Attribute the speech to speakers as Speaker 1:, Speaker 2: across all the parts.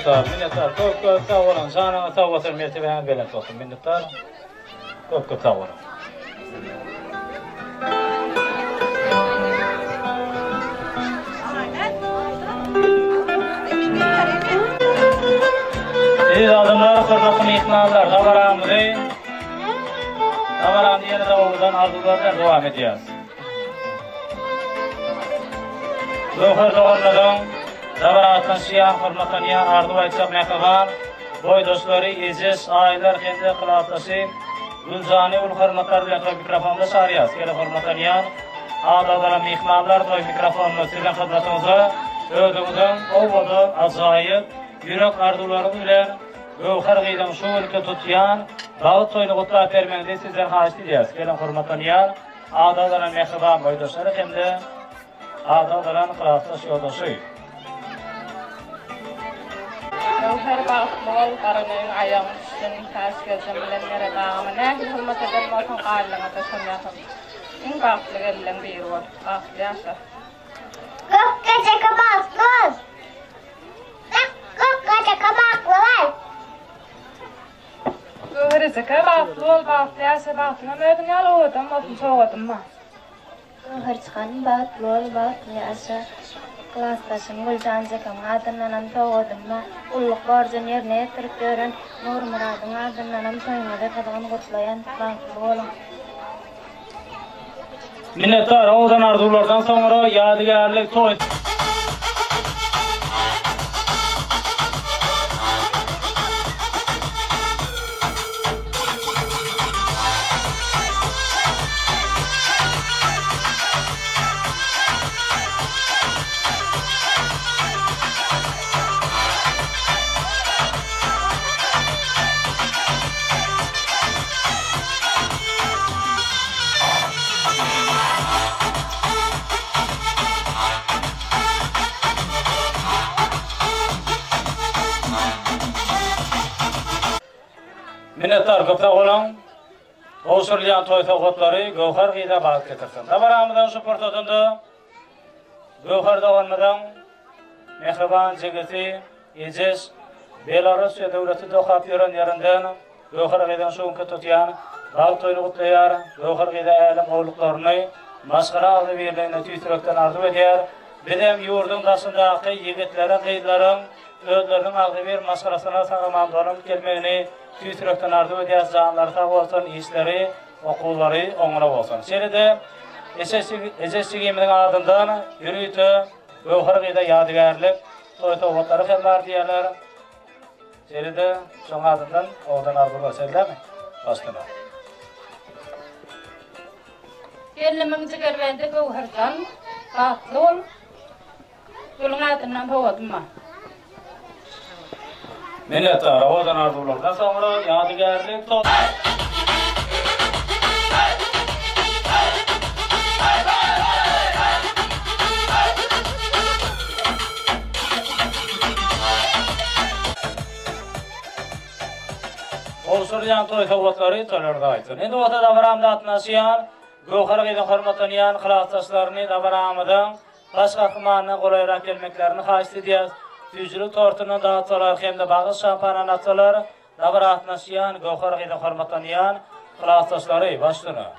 Speaker 1: minnettar. Çok sağ olun. Sana sağ olsun mertebeye velet olsun. Minnettar. Çok sağ olun. Siz adımlar, kırmızı ihtimaller, kameramızı kameramızı yeni davuldan arzulardan devam edeceğiz. Doğru doğrulardan Zabaratın siyah hırmatan yan ardı aytsak mekaban boy dostları iziz aylar kendi kılaftası Gülzani ul hırmatlar bilen toy mikrofonda sarıyaz. Kele hırmatan yan ağdalara mihmanlar toy mikrofonda sizden hizmetinize ödümüzün ovadı azayıp yürek ardularını bilen Gövher gıydan şu ülke tutyan Dağıt toyunu kutla permende sizden haşit edeceğiz. Kele hırmatan yan ağdalara mekaban boy dostları kendi ağdalara kılaftası yodosu
Speaker 2: Gövher bağışmol karının ayağımızın tasgı cemilenlere dağımı nehil hılmat eden olsun qarlığına taşınmakım. İn bağışlı gelilen bir var. Bağışlı yaşa.
Speaker 3: Gökçe kabaklı. Gökçe kabaklı var.
Speaker 2: Gövher zeka bağışlı ol bağışlı yaşa bağışlı. Mödün yalı oğudum olsun soğudum ma.
Speaker 3: Gövher çıkan bağışlı ol bağışlı yaşa. Klasdaşım Gülcan Zekam adınlanam toğudumma ulluk borcun yerine yetirip gören Nur Murad'ın adınlanam toymadı kadağını kutlayan bağışlı olun.
Speaker 1: Minnettar oğdan arzulardan sonra yadigarlik toy. Minnettar köpek olan Oğuzurlayan toy tavukları Gövher gıyda bağıt getirsin. Dabaramıdan şu portadında Gövher'de olmadan Mehriban Cegeti İciz Belarusya devleti dokap yören yerinden Gövher gıydan şunki tutyan bağıt toyunu kutlayar Gövher gıyda elim oğluklarını maskara ağzı birliğine tüytürükten arzu eder. Bizim yurdun dasındaki yigitlerin, kıyıdların ödlerinin ağzı bir maskarasına sağlamandolum gelmeyini tüytürükten arzu eder. Canları sağ olsun, işleri, okulları onlara olsun. Seride SSC'nin ardından yürüytü Gövher gıyda yadigarlik toy tavukları hem diyorlar. Seride son ardından oğdan arzular serler mi? Bastına.
Speaker 2: Gelmemizi görvende Gövher'dan tatlı ol. Yolun adından boğadımma.
Speaker 1: Minnettar oğdan arzulardan sonra yadigarlik toy. Oğuzurlayan toy tavukları toylarda aytın. Endi ota dabaramda atnaşıyan, Gövher gıydan hormatlanyan xilasdaşlarını dabaramıdan başka kımanına kolayrak gelmeklerini xahiş ediyoruz. Tüzülük tortunun dağıtsalar hem de bağız şampanın atsalar dabara atnaşıyan, Gövher gıydan hormatlanyan xilasdaşları başlığına.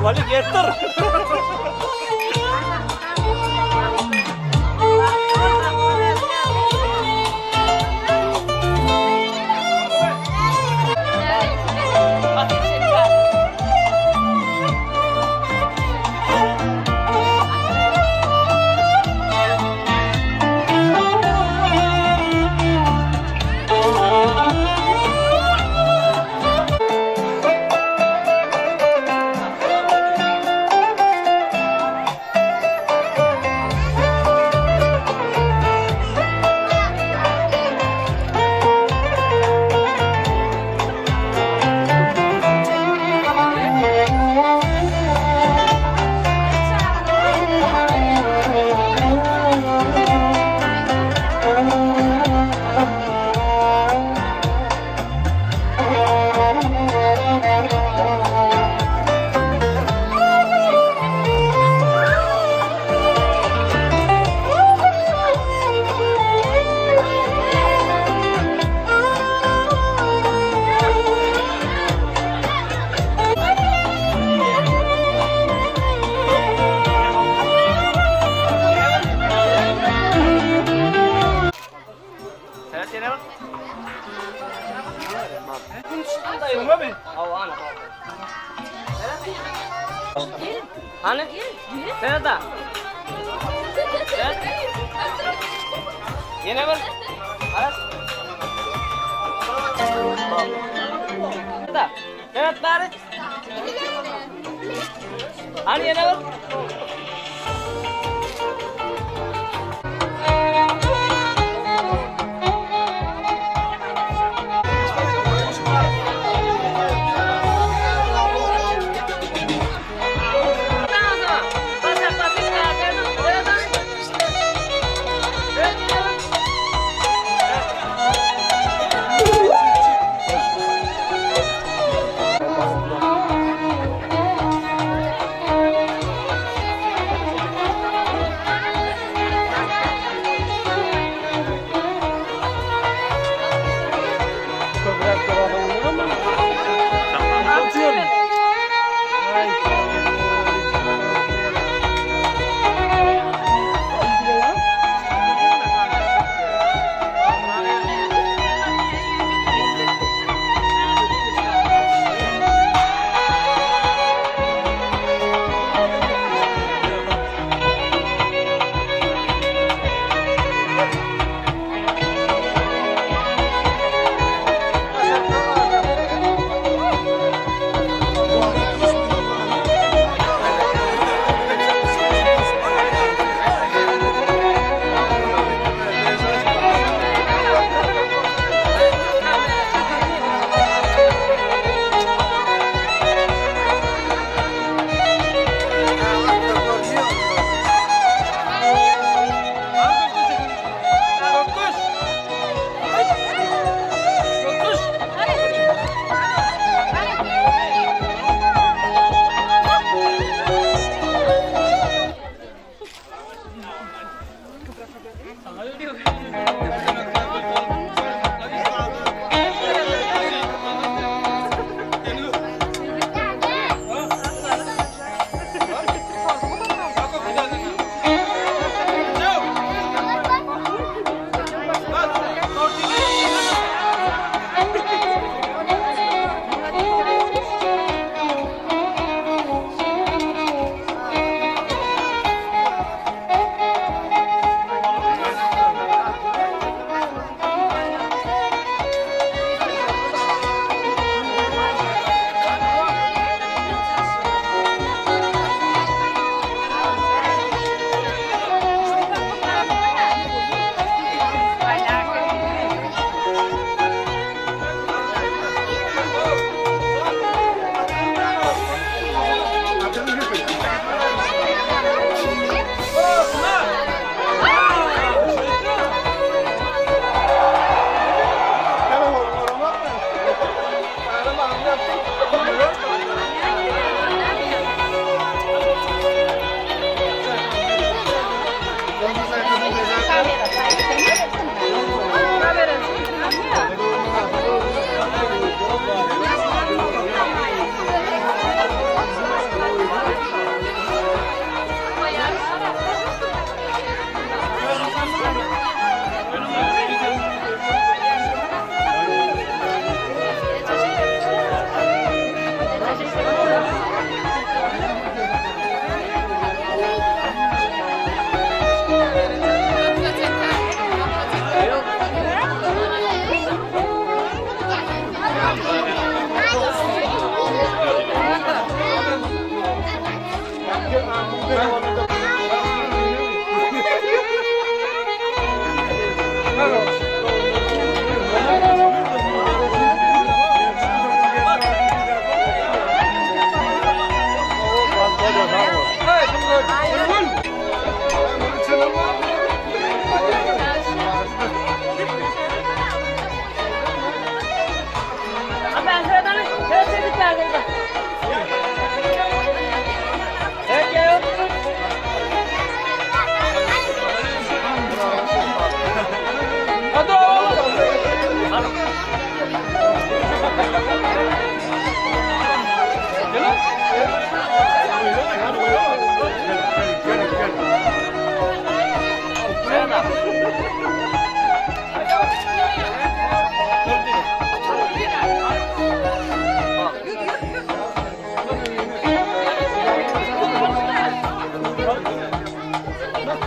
Speaker 1: Balik yeter.
Speaker 4: Hani? Nerede? Yine var. Aras. Nerede? Evet bari. Hani yana bak.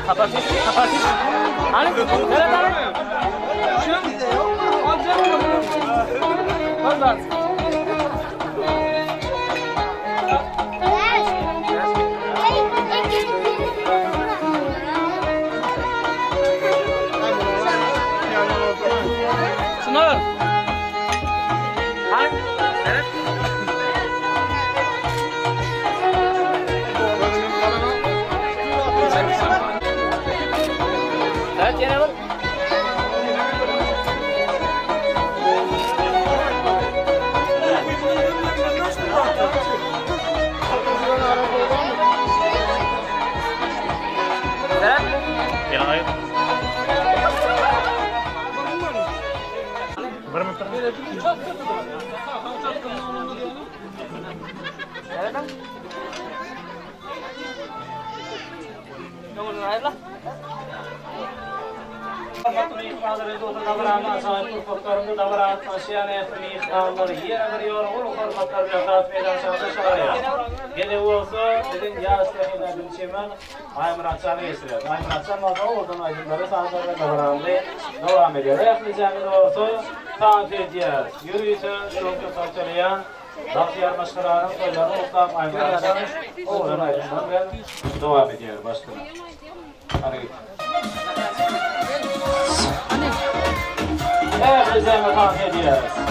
Speaker 4: Kapatın.
Speaker 1: Bahtiyar Başkaran'ın toylarını ortak aymanlarsanız oğlan aydınlar ve devam ediyor başkanım. Hadi git. Evet, bize mekan ediyoruz.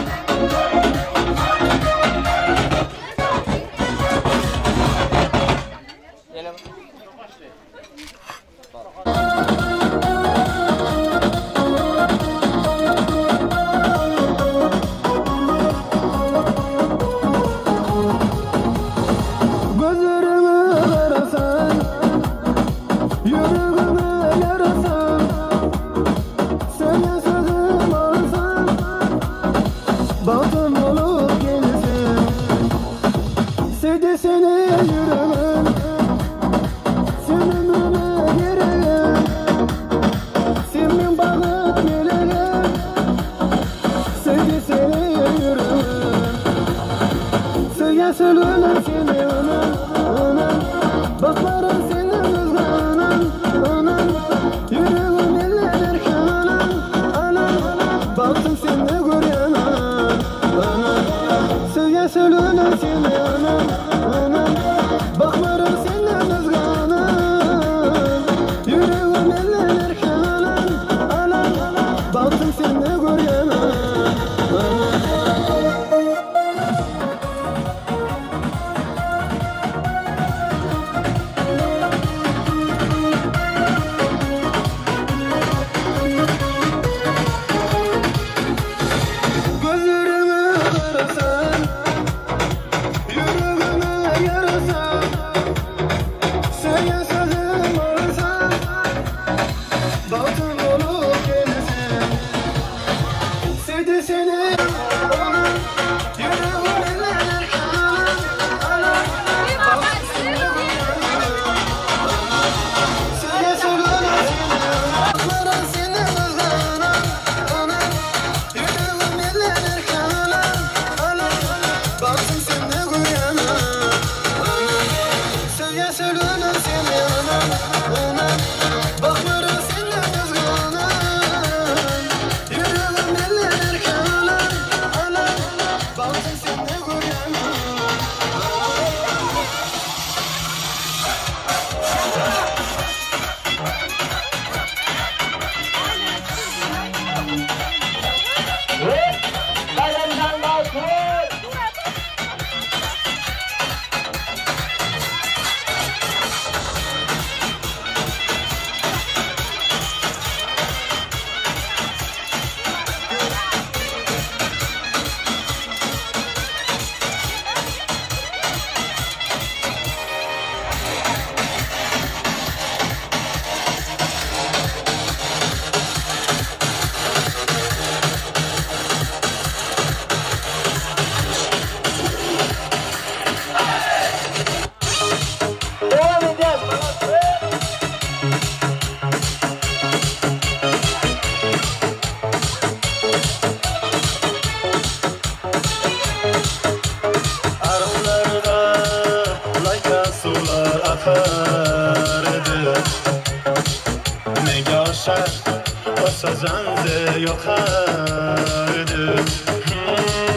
Speaker 5: Sazanze yokardı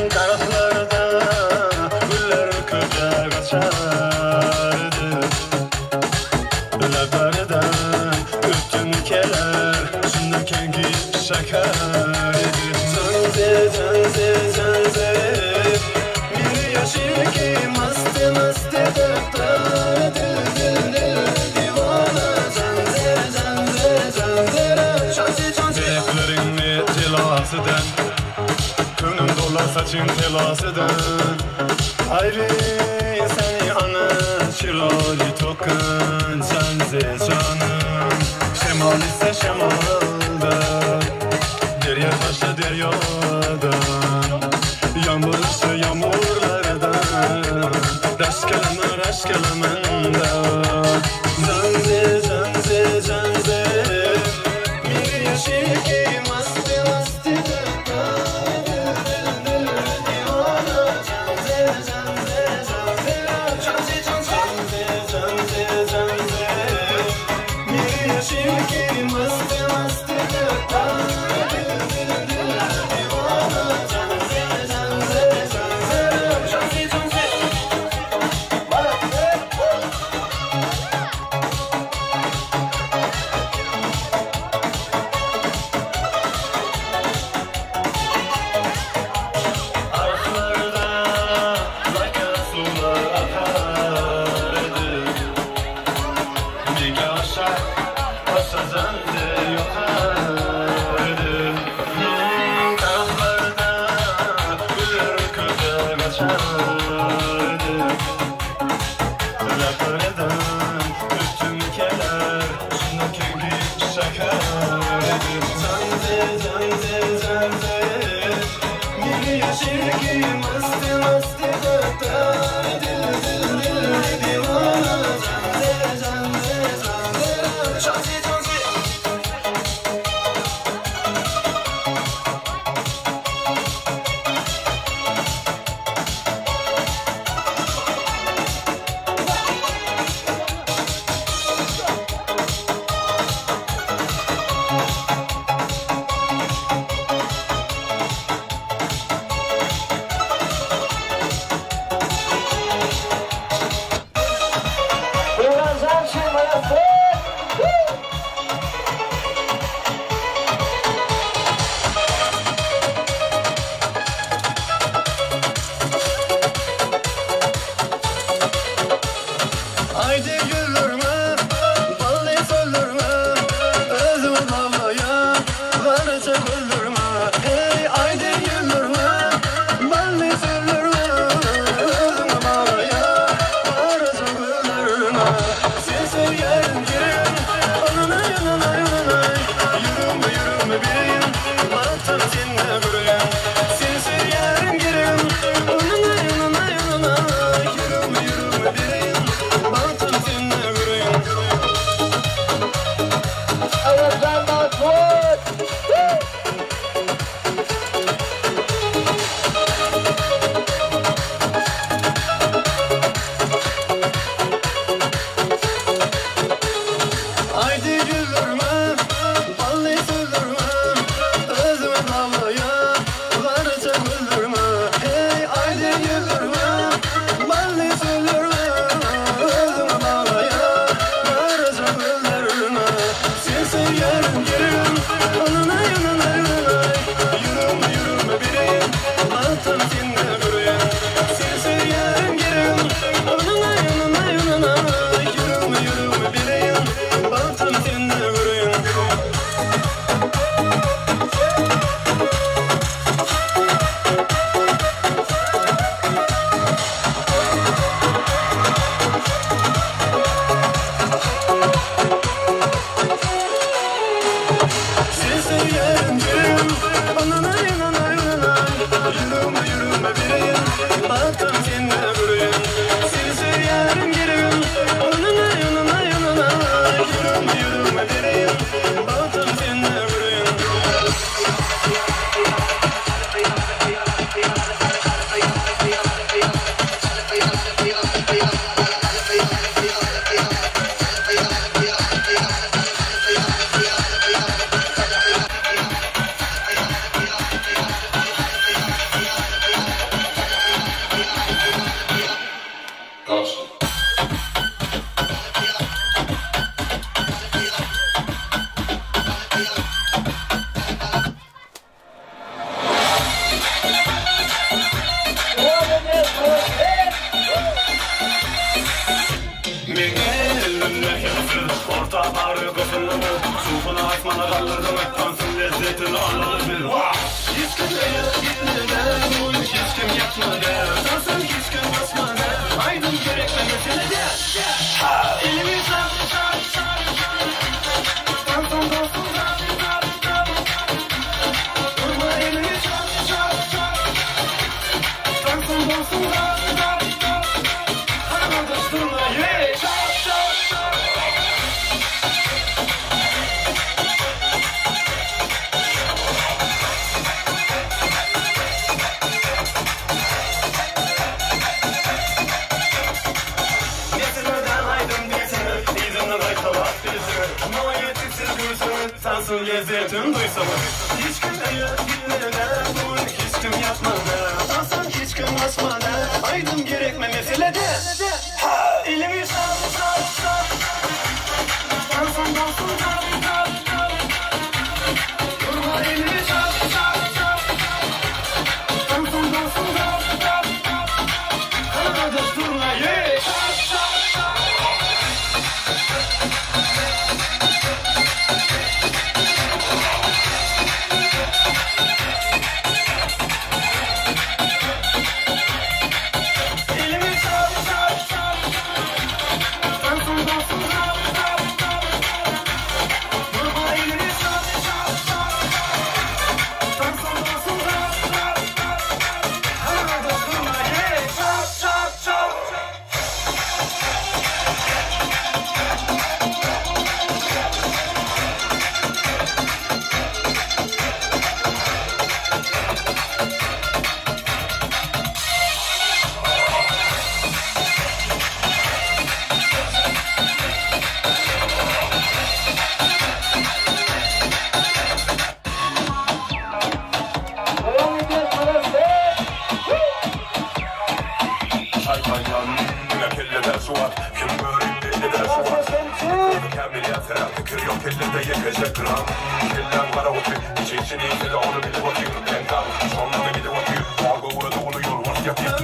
Speaker 5: Taraflarda güller köşe kaçardı Labardan öttün keler Şunlarken ki şakardı Zanze zanze zanze Bir yaşı ki mastı mastı döktardı Dil dil divana zanze zanze zanze Replerini telasıdan Könlüm dolar saçın telasıdan Ayrı seni ana çırali tokan Senze canım Şemal ise şemalda Derya taşa deryadan yaşardı Rakareden öptüm keler Sunarken ki şakardı Zanze Bir yaşır ki mastı hatta Dil divana Zanze Şansi Haydi güldürme, ballı söldürme Özümü davaya, varıca güldürme Hey haydi güldürme, ballı söldürme Özümü davaya, varıca güldürme Sensin yerin girin, onuna yanına Yürüme bilin, baktım seninle göreyim Sensin yerin girin, onuna yanına Yürüme bilin Haydi güldürme, ballı söldürme Özümü davaya, varıca güldürme Hey haydi güldürme, ballı söldürme Özümü davaya, varıca güldürme Sensin yerin girin, onuna yanına Yürüme bilin, baktım seninle göreyim Sensin yerin girin, onuna yanına Yürüme bilin, baktım seninle göreyim Sensin yerin girin, onuna yanına Yürüme bilin, baktım seninle göreyim Sensin yerin girin, onuna yanına Yürüme bilin, baktım seninle göreyim Ortaları kısırlımı Sufuna atmana kaldırdım Tansın lezzetini anladım Hiç kimseye gitmeden Hiç kim yapmadı Tansın hiç kim basmadı Aydın gerekme meselede Elimi sar Tansın dostum Durma elimi sar Tansın dostum Arkadaş durma Sansın lezzetin duysamı Hiç kimseye gitmeden Hiç kim yapmadı Sansın hiç kim basmadı Aydın gerekme meselede Elimi sar Sansın dostum Durma elimi sar Sansın dostum Arkadaş durma yakacak gram. Kirlen kara otu, çekçin iyisi de onu bilip atıyor. Ben kalım, sonuna da gidip atıyor. Dalga burada oluyor, vart yapıyor.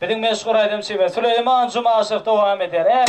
Speaker 1: Bizim meşgul aydımcı ve Süleyman Cumaşık devam eder.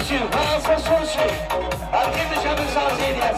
Speaker 5: şu, varsa son şu. Herkes dışarı sağ seyirler.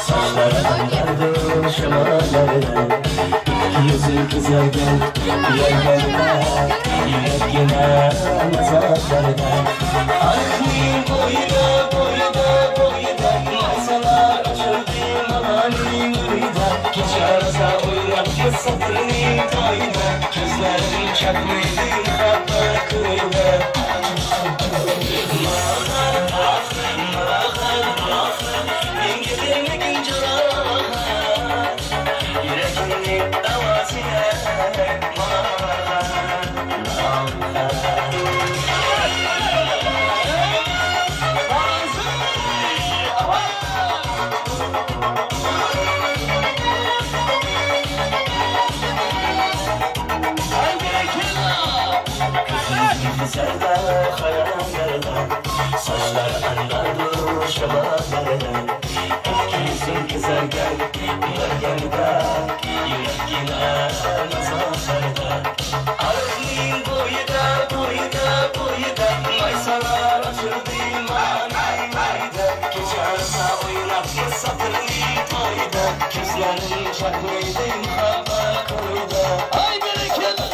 Speaker 5: Saçlardan yardım şemalardan yüzün kızarken yerlerden yürek yine nazarlardan Aklım boyda boyda boyda masalar açıldı manalim uyda Gece arasa oynap kesatırını toyda Gözlerim çakmaydı hatta kıyda Saçlar anlardı şemalardan Yüzün kızarken yergende yürek yine nazarlardan Aklım boyda boyda boyda maysalar açıldı mani mayda Gece arsa oynap kesatırlı toyda Gözlerim çakmaydı hava koyda Ay bereketli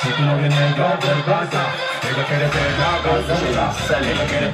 Speaker 5: Si tú no vienes yo te pasa, ella quiere pegar gasolina, ella quiere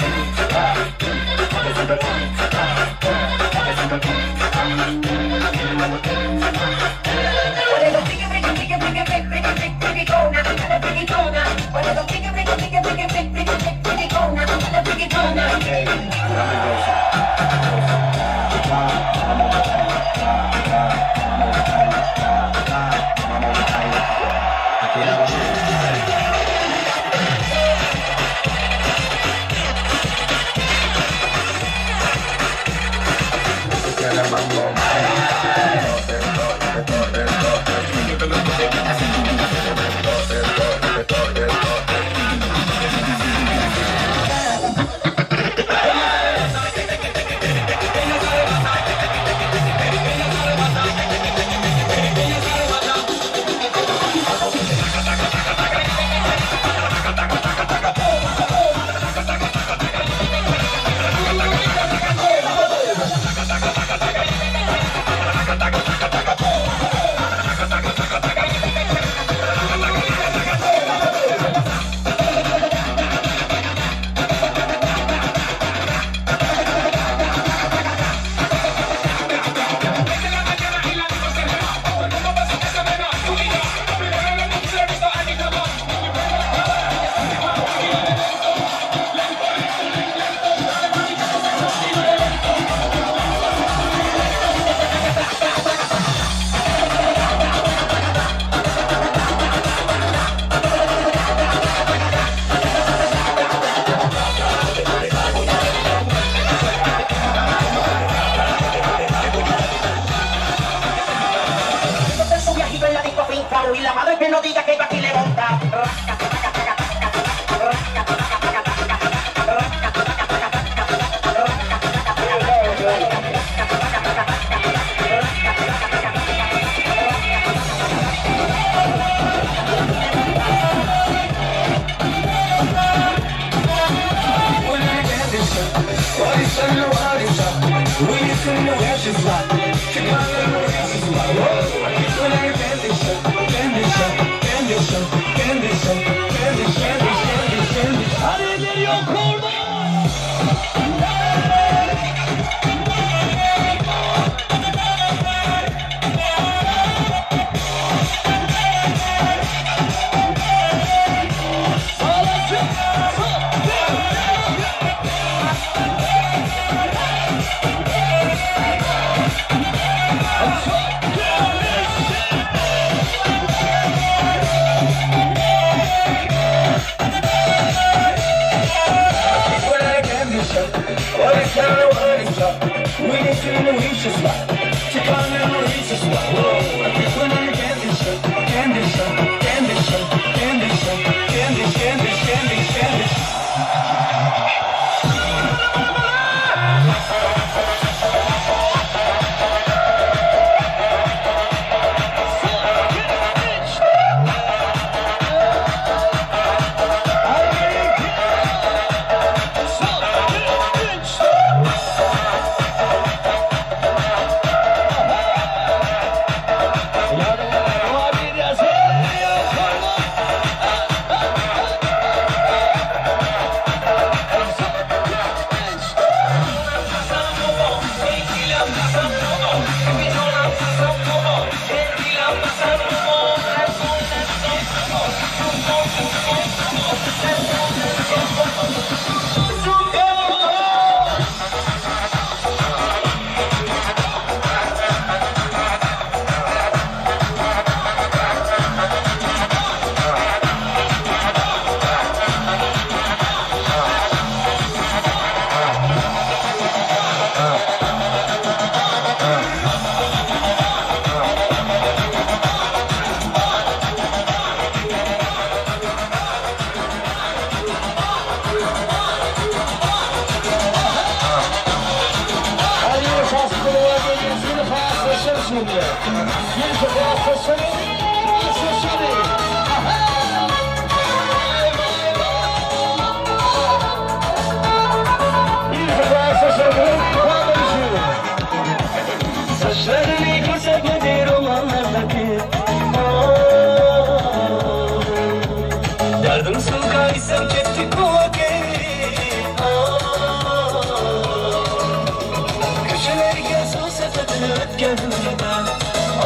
Speaker 6: y la madre que no diga que aquí le monta.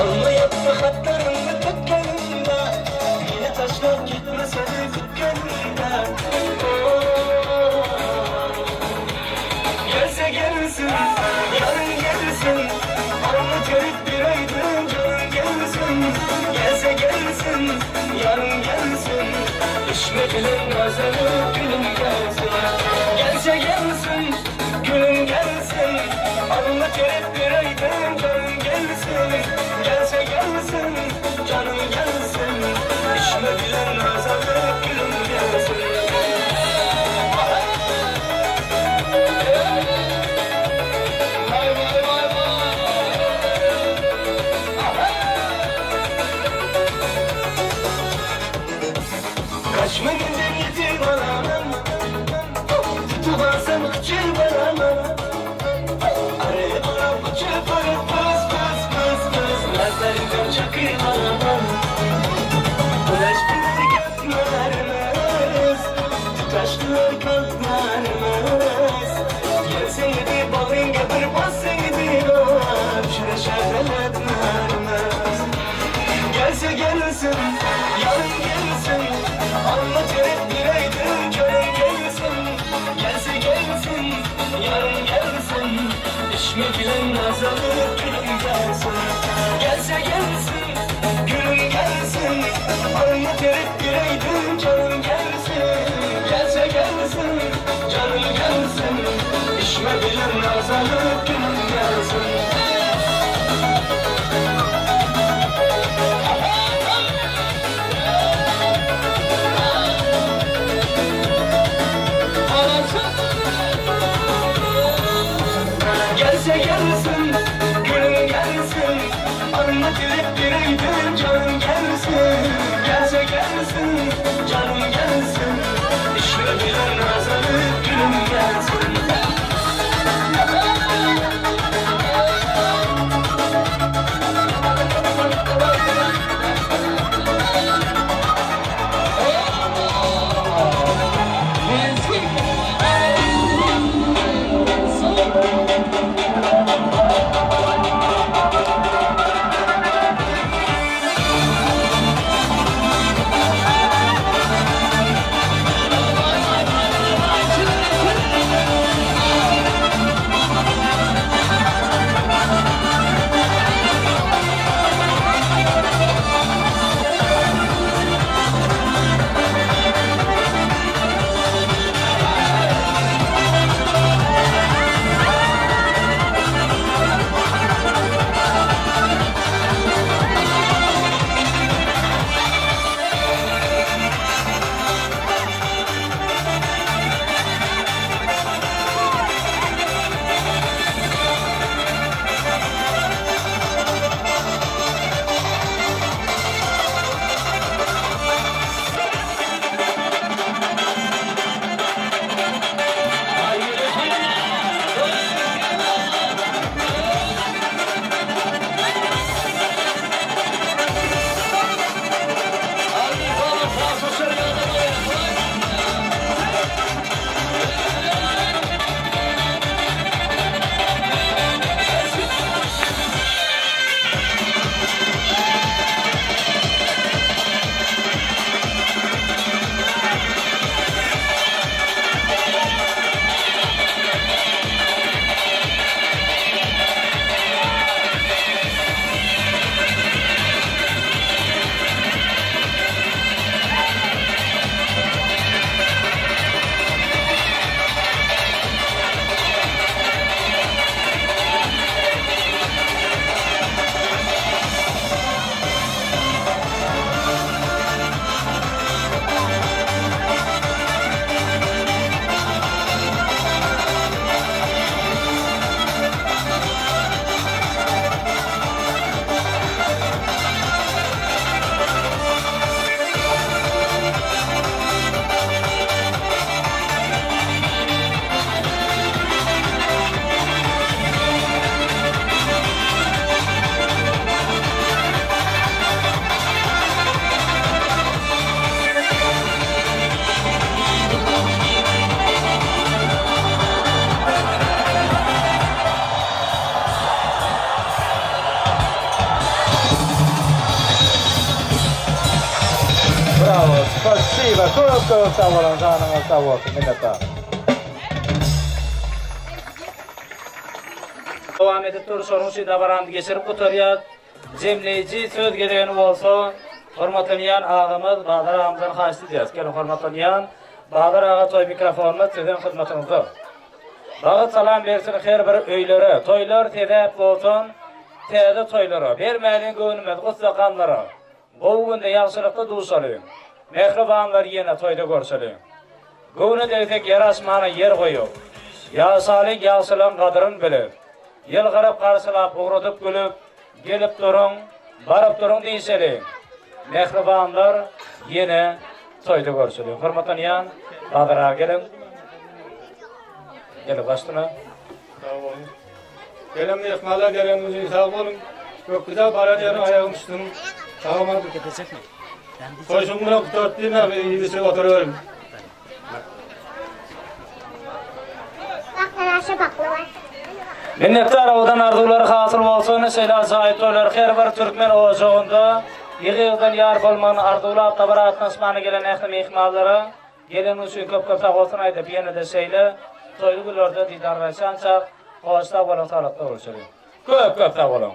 Speaker 5: Anlayıp da hatlarını tutkanında yine taşlar gitme seni tutkanında. Gelse gelsin, yarın gelsin, anlı görüp bir aydın canın gelsin. Gelse gelsin, yarın gelsin, düşme gülüm nazarı gülüm gelsin. Gelse gelsin, gülüm gelsin, anlı görüp bir aydın canın gelsin. Gelse gelsin, canım gelsin, düşme gülüm nazarı gülüm gelsin. Kaçma günden yetim alamam, tutubarsam kıçır balamam. Araya bana bıçır para pıs pıs pıs pıs, nazlarından çakır balamam. Ulaştılar katlarımız, tutaştılar katlarımız. Gelseydi balın geber bassaydı var, şuna şarteletlerimiz. Gelse gelsin, yarın gelsin, anlatırıp bir aydın canım gelsin. Gelse gelsin, yarın gelsin, düşme gülüm nazarı gülüm gelsin. Gelse gelsin, gülüm gelsin, anlatırıp bir aydın canım gelsin. Gelse gelsin, canım gelsin, düşme gülüm nazarı gülüm gelsin. Gelse gelsin, gülüm gelsin, anlatırıp bir aydın canım gelsin. Gelse gelsin, canım gelsin, düşme bilen nazarı gülüm gelsin.
Speaker 1: Habiba, çok sağ olun, canınız sağ olsun, minnettar. Devam edip dur, sorumsu da barandı geçirip kutarıyat. Cemleyici söz geleni olsa, hormatlayan ağamız Bağdar ağamızdan xahiş edeceğiz. Gelin hormatlayan Bağdar ağa toy mikrofonunu sizin hizmetinizde. Bağıt salam versin her bir öylere, toylar tedep olsun, tede toylara, vermeyin gönlümüz kutsakanlara. Bu günde yaxşılıkta duşalıyım. Mehribanlar yine toyda görseliyim. Gönlü deysek yer asmana yer koyup, yaşalik yaxşılığın kadırın bilip, yıl qarab qarşılap, uğratıp gülüp, gelip durun, barıp durun deyseliyim. Mehribanlar yine toyda görseliyim. Hürmetleniyan, Bağdır'a gelin. Gelip baştına.
Speaker 7: Sağ olun. Gelin mehmalar geleninizi sağ olun. Çok güzel barajların ayağım üstünü. Sağ olun. Soysunmuna kutarttığına ve iyisi oturuyorum.
Speaker 1: Minnettar odan arzuları hasıl olsun, şeyler sahip toylar her bir Türkmen oğuzunda yığıldan yar bolmanın arzular tabaratın asmanı gelen ehli mehmallara gelin üçün köp sağ olsun aydıp yine de şeyle toylu günlerde didarlaşansa hoşta olun, sağlıkta olsun. Köp sağ olun.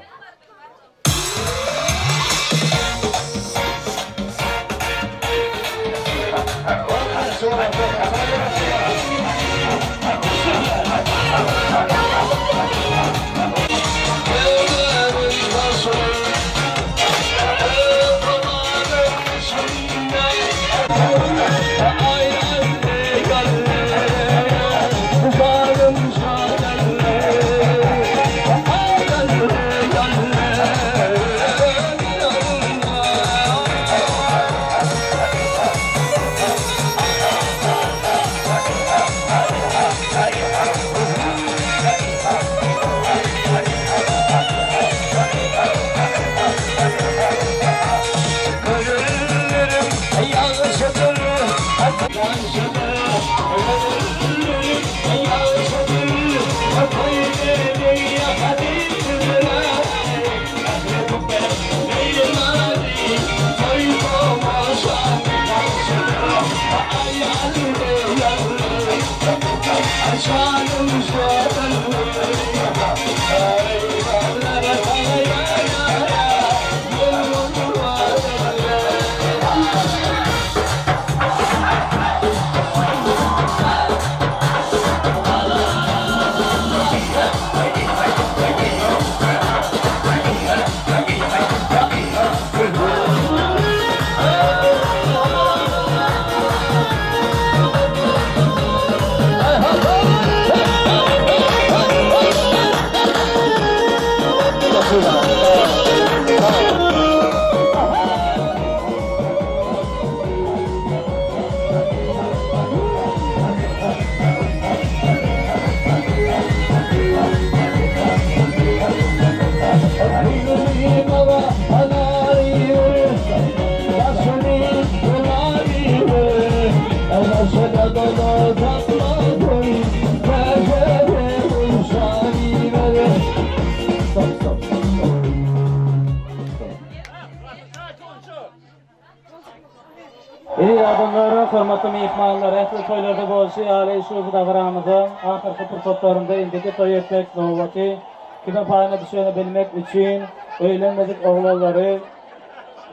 Speaker 1: İyi adamları, hürmetli mehmanlar, ehli toylarda bolşu, aile şu davranımızı, ahirki fırsatlarında indiki toy etmek növbeti, kime payına düşeni bilmek için, öylenmedik oğulları,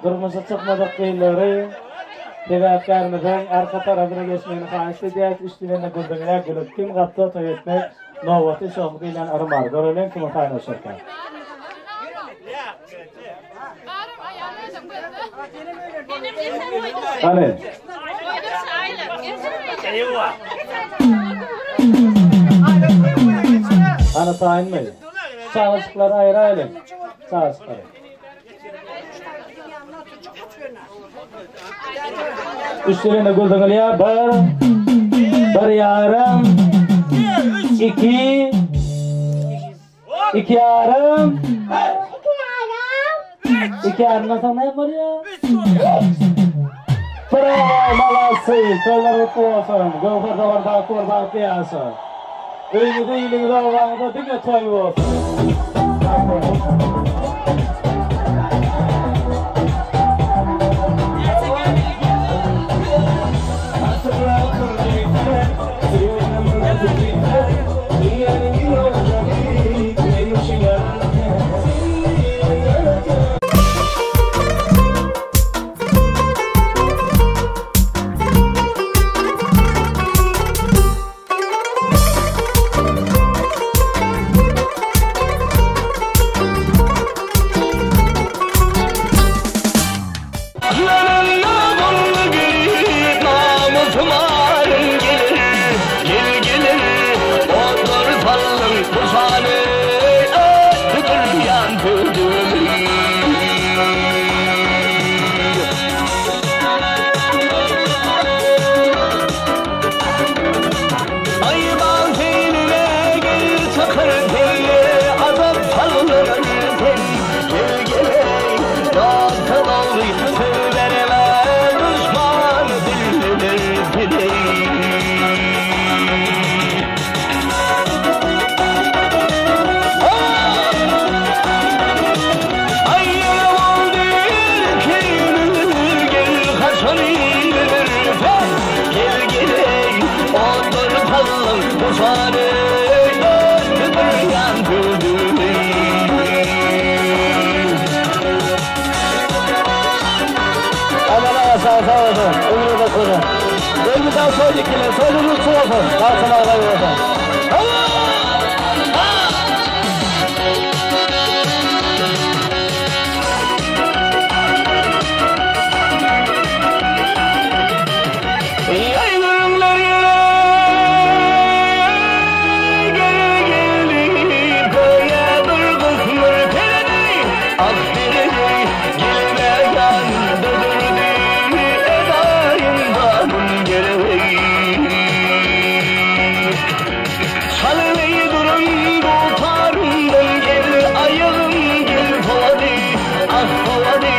Speaker 1: durmuşa çıkmadık değilleri, teveklerimizin arka tarafına geçmeyini xahiş ediyek, üstüne güldüğüne gülüp, kim kapta toy etmek növbeti şoğlu ile arımar. Görülen kime payına şirken. Hani? Hani tayin mi? Çalışıkları ayrı ayrı. Çalışıkları. Üstlerine güldüğünü ya. Bir yarım. İki yarım. İki yarım nasıl ne yapar ya? Bravo, malası. Söyler mutlu olsun. Gövher davarda kurban piyasa. Öyle iyiliği davarda dine toy olsun.
Speaker 8: sale öttüdür yandırdım. Ayıban teynine gel takır teyye azap sallanır teyye. Gel geley dağıtın olayım söylerime düşman dillidir dileyim. Gel geley otur kalın bu sare öttüdür yandırdım.
Speaker 1: Aman sağ olsun. Ömrü de koca. Ölmeden soyduklar. Soydunuz su olsun. Kalsın ağabey olsun.
Speaker 8: Yaylımlar yere gel geldi koya bir kısmır teleni aferini gelme yandırdı edayından gelemeyi salıveyi durun bu tarımdan gel ayağım gel kovadi ah kovadi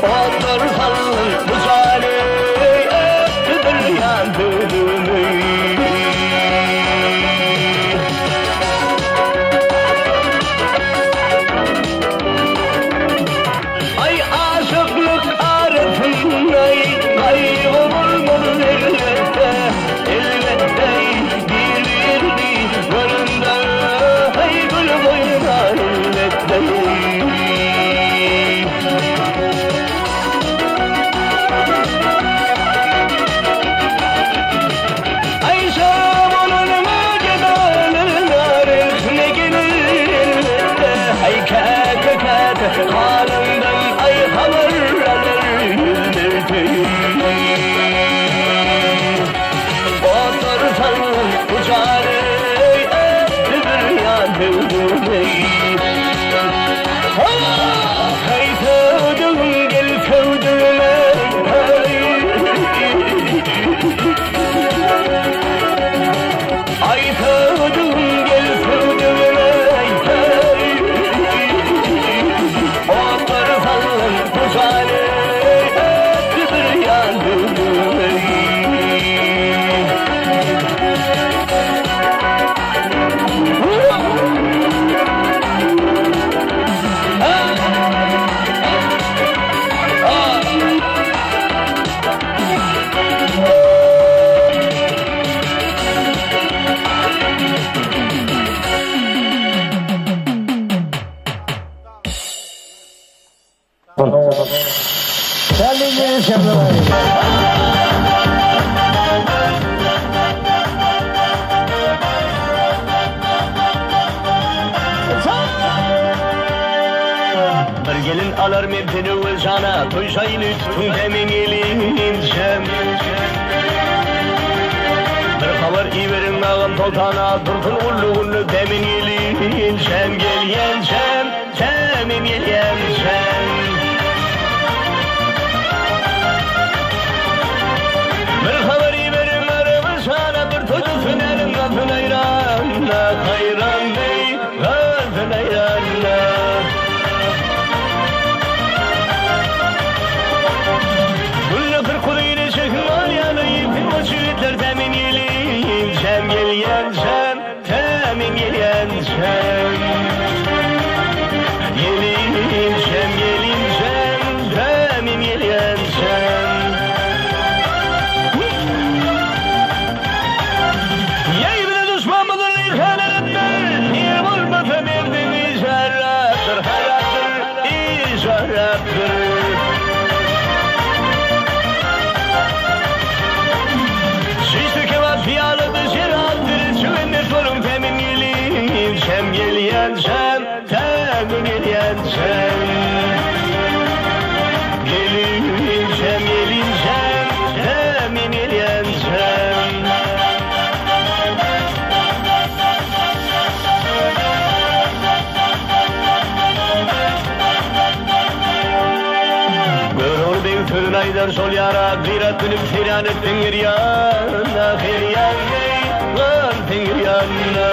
Speaker 8: otur sallın bu sale ay aşıklık arasında ay olmalı elbette elbette birini göründe ay gül boyuna elbette. Halımdan ay hamur alır yüzlerteyim. Otur salın bu çare öttüdür yandırdım. Hay sevdim gel sevdime ay sevdim gel sevdime otur salın bu sale öttüdür yandırdım.
Speaker 1: Kendinize şeflemeyin.
Speaker 8: Bir gelin alır mevtini uzana Toysayını tutun temin elinçem Bir haber iverin ağam totana Durtun ulluğunu temin elinçem Gel yençem, temin elinçem Bir haber iverin ağam sana Bir tocusun elim gafın ayranla Hayran bey, gafın ayranla Kudayını çekin yanayım Maçıtlar temin elinçem Gel yençem, temin elinçem Gelinçem, gelinçem, temin elinçem Yeğbine düşman mıdır ilhaneler Niye vurmasa verdim işarattır Harattır, işarattır Fiyalıdır şerattır Çüvendir sorun temin elinçem Gel yençem, temin elinçem Gelinçem, gelinçem, temin elinçem Gider sol yara zirat dönüp firan ettin giryana Giryan ey lan giryana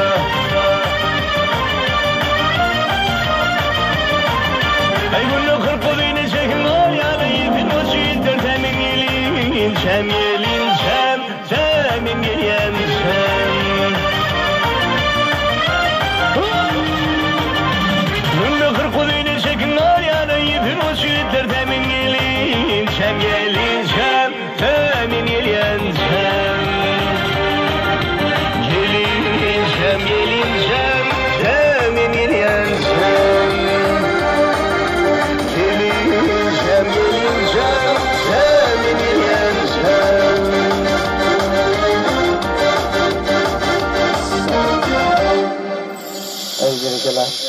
Speaker 8: Ay günü kırk beyni çekin ol yana Yedin o çiğittir temin gelin Sem gelin sem Semin gelin sem Günü kırk beyni çekin ol yana Yedin o çiğittir temin gelin Sem gelin sem Semin gelin sem Gelin sem gelin sem Semin gelin sem
Speaker 9: Ay,